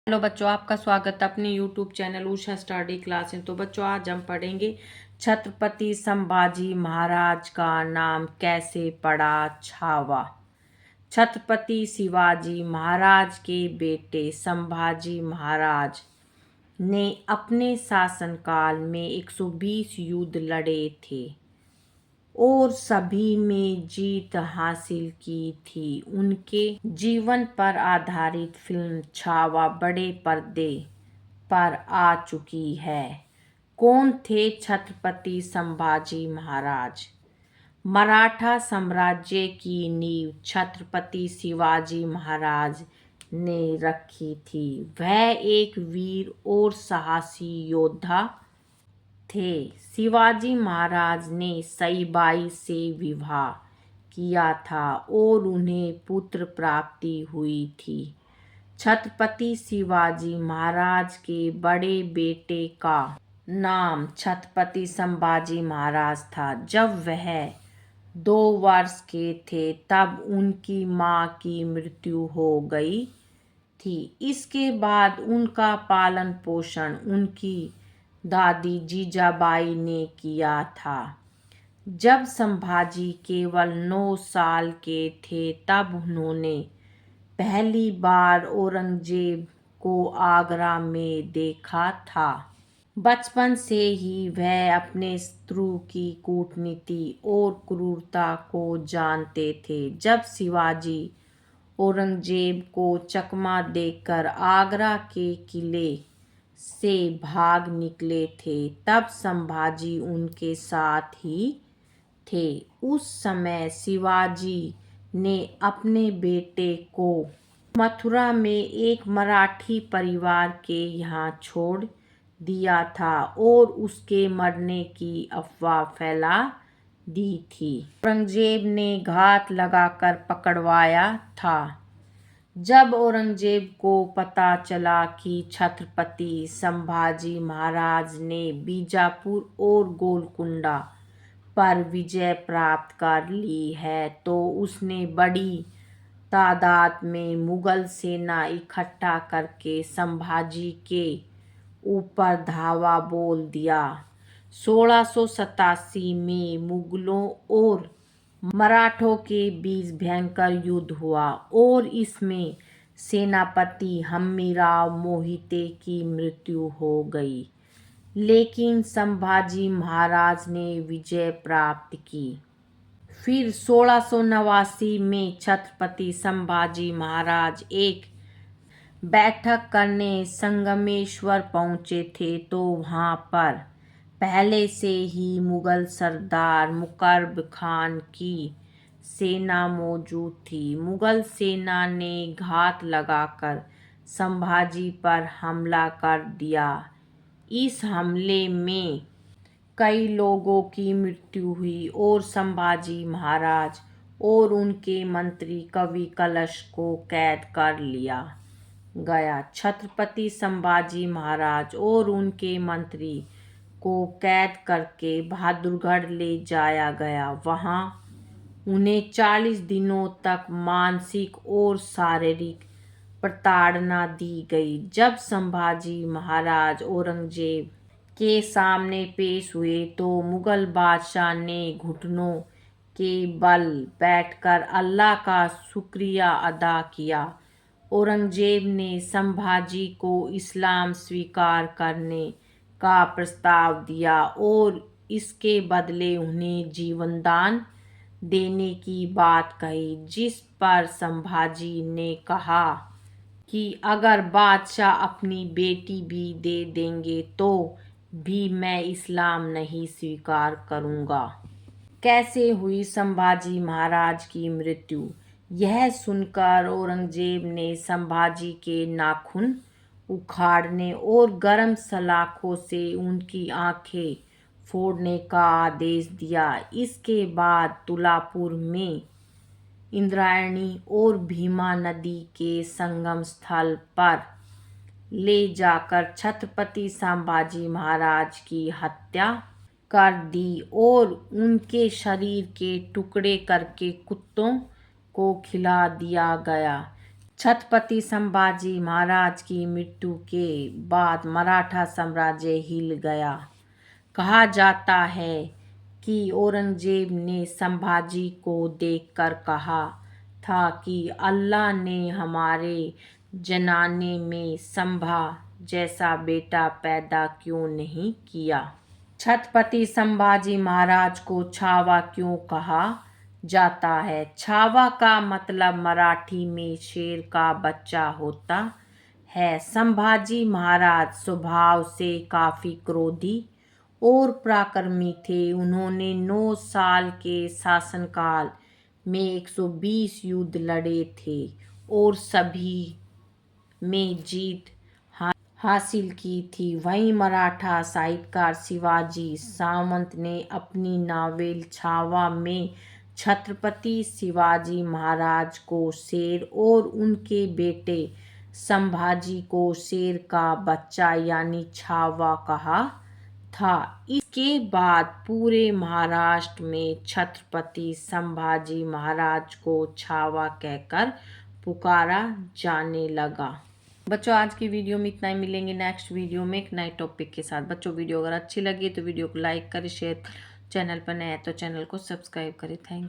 Hello बच्चों, आपका स्वागत है अपने YouTube channel Usha study class में। तो बच्चों, आज हम पढ़ेंगे छत्रपति संभाजी महाराज का नाम कैसे पड़ा छावा। छत्रपति शिवाजी महाराज के बेटे संभाजी महाराज ने अपने शासनकाल में 120 युद्ध लड़े थे और सभी में जीत हासिल की थी। उनके जीवन पर आधारित फिल्म छावा बड़े पर्दे पर आ चुकी है। कौन थे छत्रपति संभाजी महाराज? मराठा साम्राज्य की नींव छत्रपति शिवाजी महाराज ने रखी थी। वह एक वीर और साहसी योद्धा थे। शिवाजी महाराज ने सईबाई से विवाह किया था और उन्हें पुत्र प्राप्ति हुई थी। छत्रपति शिवाजी महाराज के बड़े बेटे का नाम छत्रपति संभाजी महाराज था। जब वह 2 वर्ष के थे तब उनकी मां की मृत्यु हो गई थी। इसके बाद उनका पालन पोषण उनकी दादी जीजाबाई ने किया था। जब संभाजी केवल 9 साल के थे तब उन्होंने पहली बार औरंगजेब को आगरा में देखा था। बचपन से ही वह अपने शत्रु की कूटनीति और क्रूरता को जानते थे। जब शिवाजी औरंगजेब को चकमा देकर आगरा के किले से भाग निकले थे तब संभाजी उनके साथ ही थे। उस समय शिवाजी ने अपने बेटे को मथुरा में एक मराठी परिवार के यहाँ छोड़ दिया था और उसके मरने की अफवाह फैला दी थी। औरंगजेब ने घात लगाकर पकड़वाया था। जब औरंगजेब को पता चला कि छत्रपति संभाजी महाराज ने बीजापुर और गोलकुंडा पर विजय प्राप्त कर ली है तो उसने बड़ी तादाद में मुगल सेना इकट्ठा करके संभाजी के ऊपर धावा बोल दिया। 1687 में मुगलों और मराठों के बीच भयंकर युद्ध हुआ और इसमें सेनापति हम्मीराव मोहिते की मृत्यु हो गई, लेकिन संभाजी महाराज ने विजय प्राप्त की। फिर 1689 में छत्रपति संभाजी महाराज एक बैठक करने संगमेश्वर पहुंचे थे तो वहां पर पहले से ही मुगल सरदार मुकर्ब खान की सेना मौजूद थी। मुगल सेना ने घात लगाकर संभाजी पर हमला कर दिया। इस हमले में कई लोगों की मृत्यु हुई और संभाजी महाराज और उनके मंत्री कवि कलश को कैद कर लिया गया। छत्रपति संभाजी महाराज और उनके मंत्री को कैद करके बहादुरगढ़ ले जाया गया। वहां उन्हें 40 दिनों तक मानसिक और शारीरिक प्रताड़ना दी गई। जब संभाजी महाराज औरंगजेब के सामने पेश हुए तो मुगल बादशाह ने घुटनों के बल बैठकर अल्लाह का शुक्रिया अदा किया। औरंगजेब ने संभाजी को इस्लाम स्वीकार करने का प्रस्ताव दिया और इसके बदले उन्हें जीवनदान देने की बात कही, जिस पर संभाजी ने कहा कि अगर बादशाह अपनी बेटी भी दे देंगे तो भी मैं इस्लाम नहीं स्वीकार करूंगा। कैसे हुई संभाजी महाराज की मृत्यु? यह सुनकर औरंगजेब ने संभाजी के नाखून उखाड़ने और गर्म सलाखों से उनकी आंखें फोड़ने का आदेश दिया। इसके बाद तुलापुर में इंद्रायणी और भीमा नदी के संगम स्थल पर ले जाकर छत्रपति संभाजी महाराज की हत्या कर दी और उनके शरीर के टुकड़े करके कुत्तों को खिला दिया गया। छत्रपति संभाजी महाराज की मृत्यु के बाद मराठा साम्राज्य हिल गया। कहा जाता है कि औरंगजेब ने संभाजी को देखकर कहा था कि अल्लाह ने हमारे जनाने में संभा जैसा बेटा पैदा क्यों नहीं किया। छत्रपति संभाजी महाराज को छावा क्यों कहा जाता है? छावा का मतलब मराठी में शेर का बच्चा होता है। संभाजी महाराज स्वभाव से काफी क्रोधी और पराक्रमी थे। उन्होंने 9 साल के शासनकाल में 120 युद्ध लड़े थे और सभी में जीत हासिल की थी। वहीं मराठा साहित्यकार शिवाजी सावंत ने अपनी नावेल छावा में छत्रपति शिवाजी महाराज को शेर और उनके बेटे संभाजी को शेर का बच्चा यानी छावा कहा था। इसके बाद पूरे महाराष्ट्र में छत्रपति संभाजी महाराज को छावा कहकर पुकारा जाने लगा। बच्चों आज की वीडियो में इतना ही। मिलेंगे नेक्स्ट वीडियो में एक नए टॉपिक के साथ। बच्चों वीडियो अगर अच्छी लगी तो वीडियो को लाइक करें, शेयर करें। चैनल पर नए हैं तो चैनल को सब्सक्राइब करें। Thank you.